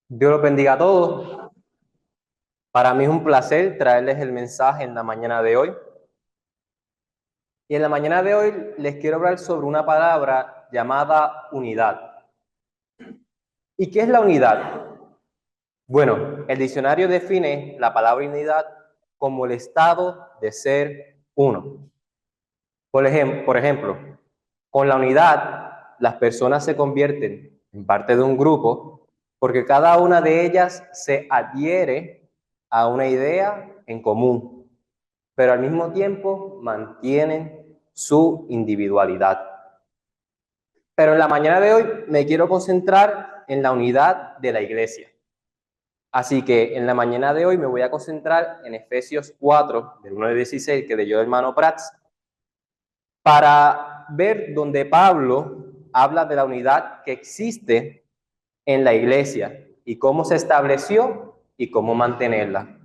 Dios los bendiga a todos. Para mí es un placer traerles el mensaje en la mañana de hoy. Y en la mañana de hoy les quiero hablar sobre una palabra llamada unidad. ¿Y qué es la unidad? Bueno, el diccionario define la palabra unidad como el estado de ser uno. Por ejemplo, con la unidad, las personas se convierten en parte de un grupo porque cada una de ellas se adhiere a una idea en común, pero al mismo tiempo mantienen su individualidad. Pero en la mañana de hoy me quiero concentrar en la unidad de la iglesia. Así que en la mañana de hoy me voy a concentrar en Efesios 4, del 1 al 16, que leyó el hermano Prats, para ver donde Pablo habla de la unidad que existe en la iglesia y cómo se estableció y cómo mantenerla.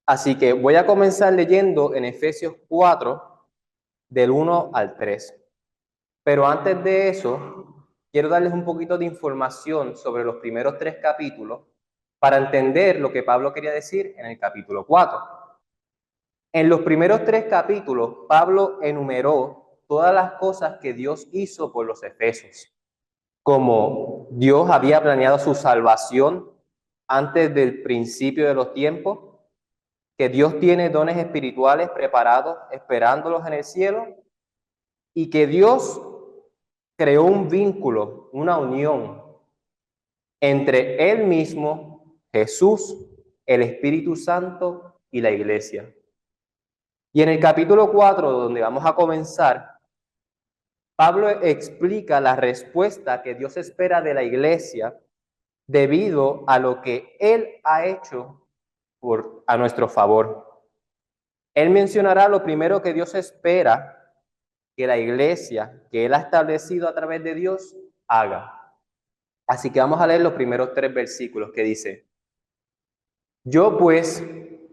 Así que voy a comenzar leyendo en Efesios 4, del 1 al 3. Pero antes de eso, quiero darles un poquito de información sobre los primeros 3 capítulos para entender lo que Pablo quería decir en el capítulo 4. En los primeros 3 capítulos, Pablo enumeró todas las cosas que Dios hizo por los efesios, como Dios había planeado su salvación antes del principio de los tiempos, que Dios tiene dones espirituales preparados, esperándolos en el cielo, y que Dios creó un vínculo, una unión entre Él mismo, Jesús, el Espíritu Santo y la iglesia. Y en el capítulo 4, donde vamos a comenzar, Pablo explica la respuesta que Dios espera de la iglesia debido a lo que Él ha hecho a nuestro favor. Él mencionará lo primero que Dios espera que la iglesia que Él ha establecido a través de Dios haga. Así que vamos a leer los primeros 3 versículos que dice: Yo pues,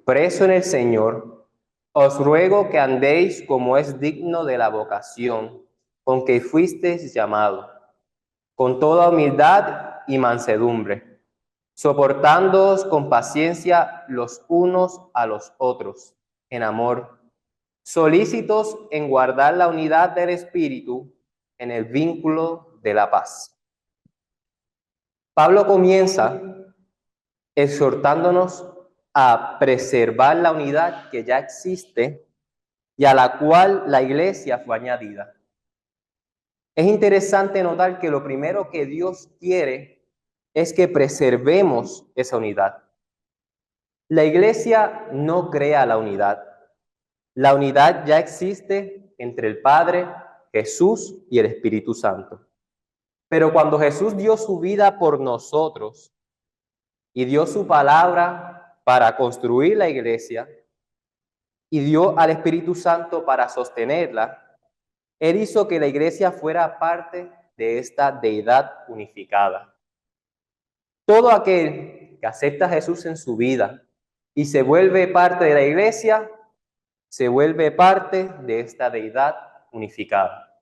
preso en el Señor, os ruego que andéis como es digno de la vocación con que fuisteis llamado, con toda humildad y mansedumbre, soportándoos con paciencia los unos a los otros, en amor, solícitos en guardar la unidad del Espíritu en el vínculo de la paz. Pablo comienza exhortándonos a preservar la unidad que ya existe y a la cual la iglesia fue añadida. Es interesante notar que lo primero que Dios quiere es que preservemos esa unidad. La iglesia no crea la unidad. La unidad ya existe entre el Padre, Jesús y el Espíritu Santo. Pero cuando Jesús dio su vida por nosotros y dio su palabra para construir la iglesia y dio al Espíritu Santo para sostenerla, Él hizo que la iglesia fuera parte de esta deidad unificada. Todo aquel que acepta a Jesús en su vida y se vuelve parte de la iglesia, se vuelve parte de esta deidad unificada.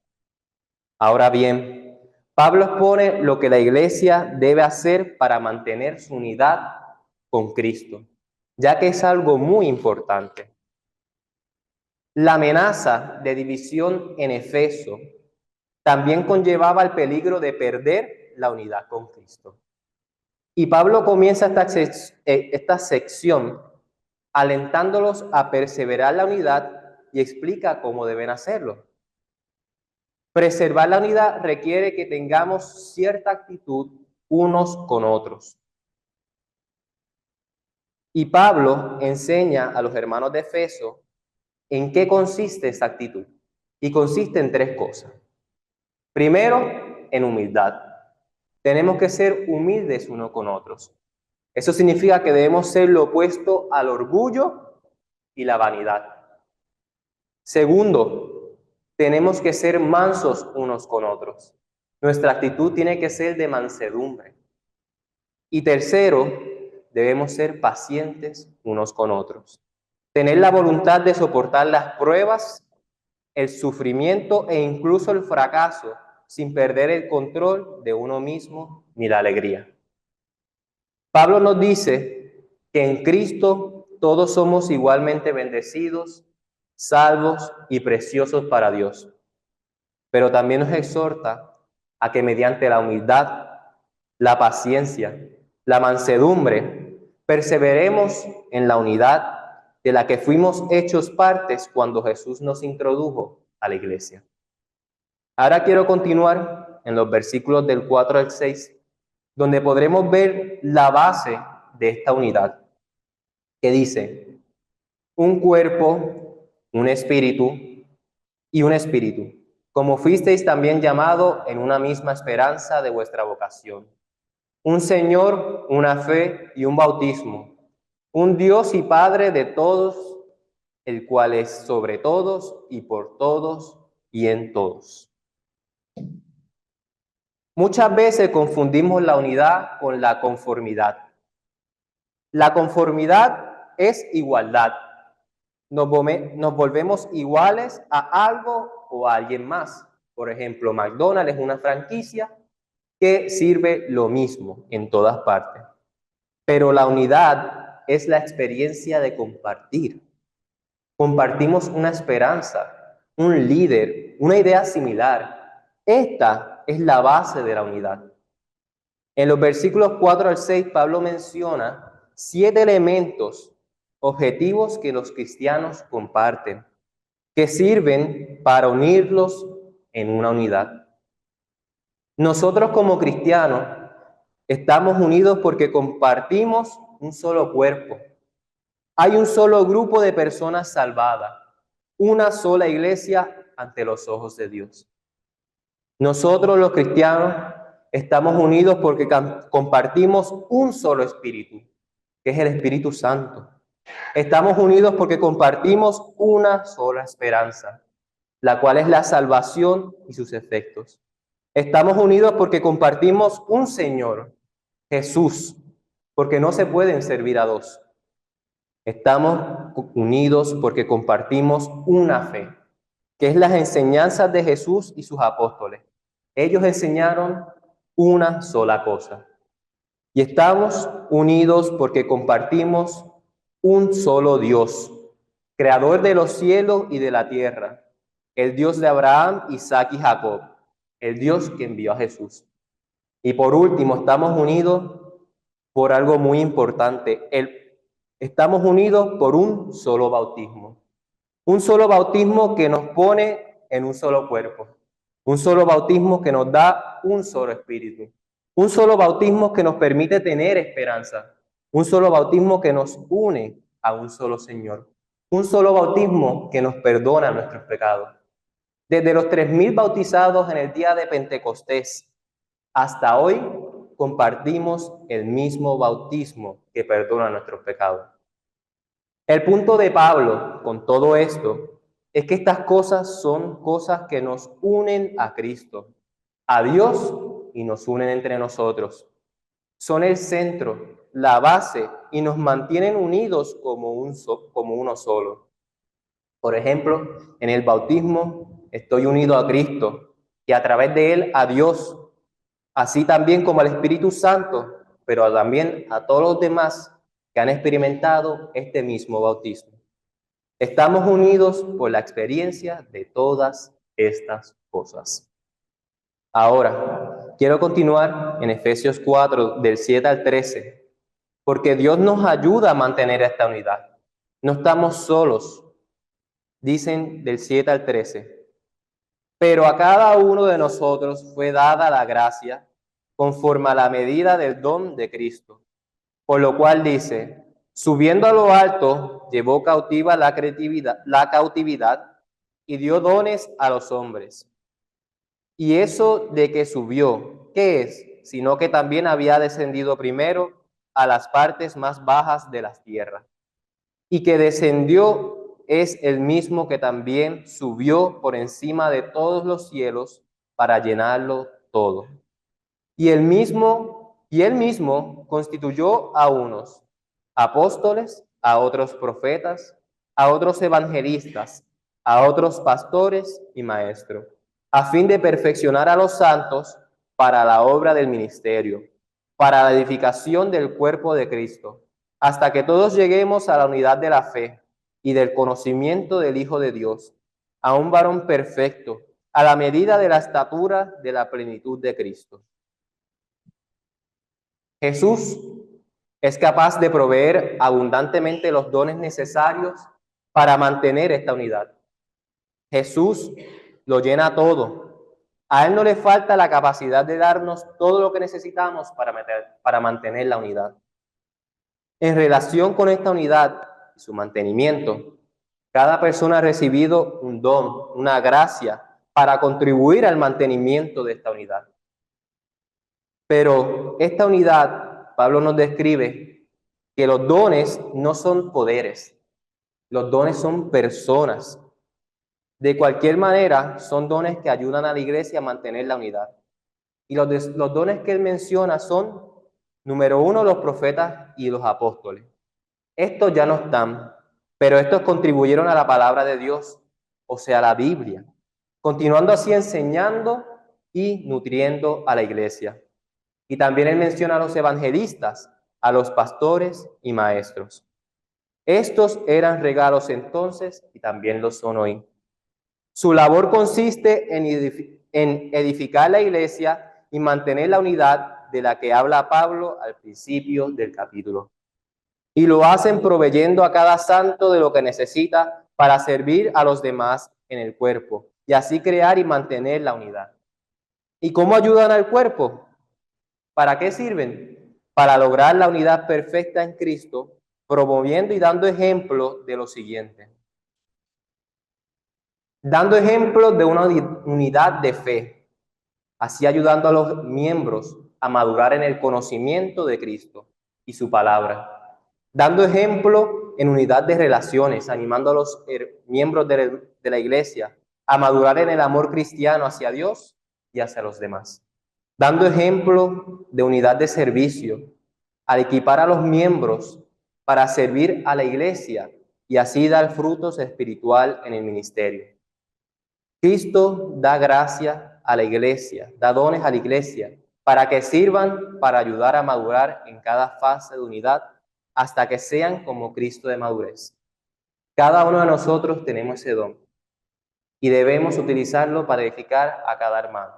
Ahora bien, Pablo expone lo que la iglesia debe hacer para mantener su unidad con Cristo, ya que es algo muy importante. La amenaza de división en Efeso también conllevaba el peligro de perder la unidad con Cristo. Y Pablo comienza esta sección alentándolos a perseverar la unidad y explica cómo deben hacerlo. Preservar la unidad requiere que tengamos cierta actitud unos con otros. Y Pablo enseña a los hermanos de Efeso en qué consiste esa actitud. Y consiste en 3 cosas. Primero, en humildad. Tenemos que ser humildes unos con otros. Eso significa que debemos ser lo opuesto al orgullo y la vanidad. Segundo, tenemos que ser mansos unos con otros. Nuestra actitud tiene que ser de mansedumbre. Y tercero, debemos ser pacientes unos con otros. Tener la voluntad de soportar las pruebas, el sufrimiento e incluso el fracaso sin perder el control de uno mismo ni la alegría. Pablo nos dice que en Cristo todos somos igualmente bendecidos, salvos y preciosos para Dios. Pero también nos exhorta a que mediante la humildad, la paciencia, la mansedumbre, perseveremos en la unidad de la que fuimos hechos partes cuando Jesús nos introdujo a la iglesia. Ahora quiero continuar en los versículos del 4 al 6, donde podremos ver la base de esta unidad, que dice: un cuerpo, un espíritu y un espíritu, como fuisteis también llamado en una misma esperanza de vuestra vocación. Un Señor, una fe y un bautismo, un Dios y Padre de todos, el cual es sobre todos y por todos y en todos. Muchas veces confundimos la unidad con la conformidad. La conformidad es igualdad. Nos volvemos iguales a algo o a alguien más. Por ejemplo, McDonald's es una franquicia que sirve lo mismo en todas partes. Pero la unidad es la experiencia de compartir. Compartimos una esperanza, un líder, una idea similar. Esta es la base de la unidad. En los versículos 4 al 6, Pablo menciona 7 elementos objetivos que los cristianos comparten, que sirven para unirlos en una unidad. Nosotros como cristianos estamos unidos porque compartimos un solo cuerpo. Hay un solo grupo de personas salvadas, una sola iglesia ante los ojos de Dios. Nosotros los cristianos estamos unidos porque compartimos un solo espíritu, que es el Espíritu Santo. Estamos unidos porque compartimos una sola esperanza, la cual es la salvación y sus efectos. Estamos unidos porque compartimos un Señor, Jesús, porque no se pueden servir a dos. Estamos unidos porque compartimos una fe, que es las enseñanzas de Jesús y sus apóstoles. Ellos enseñaron una sola cosa. Y estamos unidos porque compartimos un solo Dios, creador de los cielos y de la tierra, el Dios de Abraham, Isaac y Jacob, el Dios que envió a Jesús. Y por último, estamos unidos por algo muy importante. Estamos unidos por un solo bautismo. Un solo bautismo que nos pone en un solo cuerpo. Un solo bautismo que nos da un solo espíritu. Un solo bautismo que nos permite tener esperanza. Un solo bautismo que nos une a un solo Señor. Un solo bautismo que nos perdona nuestros pecados. Desde los 3,000 bautizados en el día de Pentecostés hasta hoy, compartimos el mismo bautismo que perdona nuestros pecados. El punto de Pablo con todo esto es que estas cosas son cosas que nos unen a Cristo, a Dios, y nos unen entre nosotros. Son el centro, la base, y nos mantienen unidos como uno solo. Por ejemplo, en el bautismo estoy unido a Cristo y a través de él a Dios, así también como al Espíritu Santo, pero también a todos los demás que han experimentado este mismo bautismo. Estamos unidos por la experiencia de todas estas cosas. Ahora, quiero continuar en Efesios 4, del 7 al 13, porque Dios nos ayuda a mantener esta unidad. No estamos solos. Dicen del 7 al 13. Pero a cada uno de nosotros fue dada la gracia conforme a la medida del don de Cristo. Por lo cual dice: subiendo a lo alto, llevó cautiva la cautividad y dio dones a los hombres. Y eso de que subió, ¿qué es? Sino que también había descendido primero a las partes más bajas de las tierras. Y que descendió es el mismo que también subió por encima de todos los cielos para llenarlo todo. Y él mismo constituyó a unos apóstoles, a otros profetas, a otros evangelistas, a otros pastores y maestros, a fin de perfeccionar a los santos para la obra del ministerio, para la edificación del cuerpo de Cristo, hasta que todos lleguemos a la unidad de la fe y del conocimiento del Hijo de Dios, a un varón perfecto, a la medida de la estatura de la plenitud de Cristo. Jesús es capaz de proveer abundantemente los dones necesarios para mantener esta unidad. Jesús lo llena todo. A Él no le falta la capacidad de darnos todo lo que necesitamos para mantener la unidad. En relación con esta unidad y su mantenimiento, cada persona ha recibido un don, una gracia para contribuir al mantenimiento de esta unidad. Pero esta unidad, Pablo nos describe que los dones no son poderes, los dones son personas. De cualquier manera, son dones que ayudan a la iglesia a mantener la unidad. Y los dones que él menciona son, número uno, los profetas y los apóstoles. Estos ya no están, pero estos contribuyeron a la palabra de Dios, o sea, la Biblia, continuando así enseñando y nutriendo a la iglesia. Y también él menciona a los evangelistas, a los pastores y maestros. Estos eran regalos entonces y también lo son hoy. Su labor consiste en edificar la iglesia y mantener la unidad de la que habla Pablo al principio del capítulo. Y lo hacen proveyendo a cada santo de lo que necesita para servir a los demás en el cuerpo y así crear y mantener la unidad. ¿Y cómo ayudan al cuerpo? ¿Para qué sirven? Para lograr la unidad perfecta en Cristo, promoviendo y dando ejemplo de lo siguiente. Dando ejemplo de una unidad de fe, así ayudando a los miembros a madurar en el conocimiento de Cristo y su palabra. Dando ejemplo en unidad de relaciones, animando a los miembros de la iglesia a madurar en el amor cristiano hacia Dios y hacia los demás. Dando ejemplo de unidad de servicio, al equipar a los miembros para servir a la iglesia y así dar frutos espiritual en el ministerio. Cristo da gracia a la iglesia, da dones a la iglesia, para que sirvan para ayudar a madurar en cada fase de unidad hasta que sean como Cristo de madurez. Cada uno de nosotros tenemos ese don y debemos utilizarlo para edificar a cada hermano.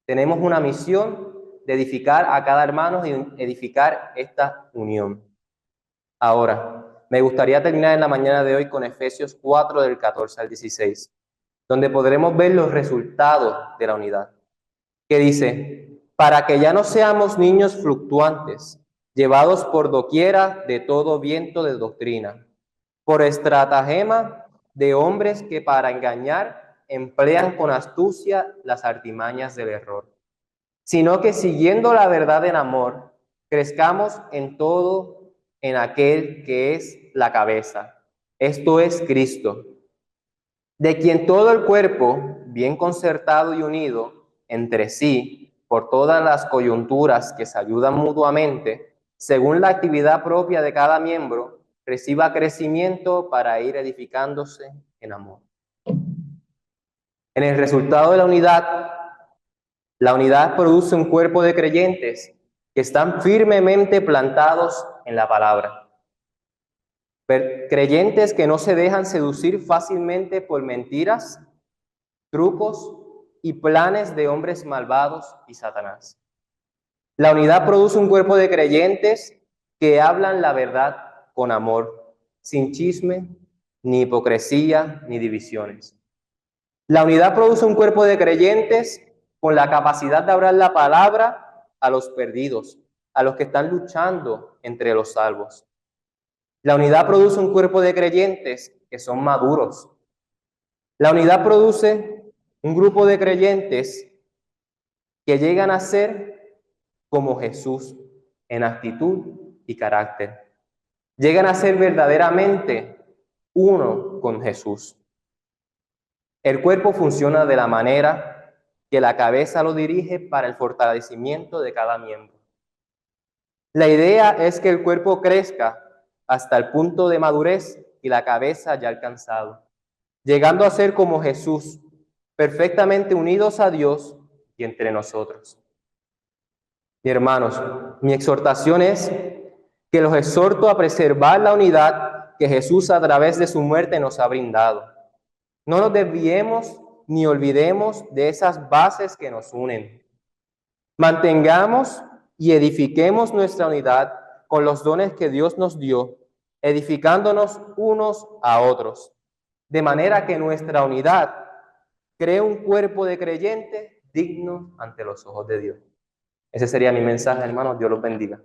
Tenemos una misión de edificar a cada hermano y edificar esta unión. Ahora, me gustaría terminar en la mañana de hoy con Efesios 4 del 14 al 16, donde podremos ver los resultados de la unidad, que dice, para que ya no seamos niños fluctuantes, llevados por doquiera de todo viento de doctrina, por estratagema de hombres que para engañar emplean con astucia las artimañas del error, sino que siguiendo la verdad en amor, crezcamos en todo en aquel que es la cabeza, esto es Cristo, de quien todo el cuerpo, bien concertado y unido entre sí por todas las coyunturas que se ayudan mutuamente, según la actividad propia de cada miembro, reciba crecimiento para ir edificándose en amor. En el resultado de la unidad produce un cuerpo de creyentes que están firmemente plantados en la palabra. Creyentes que no se dejan seducir fácilmente por mentiras, trucos y planes de hombres malvados y Satanás. La unidad produce un cuerpo de creyentes que hablan la verdad con amor, sin chisme, ni hipocresía, ni divisiones. La unidad produce un cuerpo de creyentes con la capacidad de hablar la palabra a los perdidos, a los que están luchando entre los salvos. La unidad produce un cuerpo de creyentes que son maduros. La unidad produce un grupo de creyentes que llegan a ser como Jesús en actitud y carácter. Llegan a ser verdaderamente uno con Jesús. El cuerpo funciona de la manera que la cabeza lo dirige para el fortalecimiento de cada miembro. La idea es que el cuerpo crezca hasta el punto de madurez y la cabeza ya alcanzado, llegando a ser como Jesús, perfectamente unidos a Dios y entre nosotros. Y hermanos, mi exhortación es que los exhorto a preservar la unidad que Jesús a través de su muerte nos ha brindado. No nos desviemos ni olvidemos de esas bases que nos unen. Mantengamos y edifiquemos nuestra unidad con los dones que Dios nos dio, edificándonos unos a otros, de manera que nuestra unidad cree un cuerpo de creyentes digno ante los ojos de Dios. Ese sería mi mensaje, hermanos. Dios los bendiga.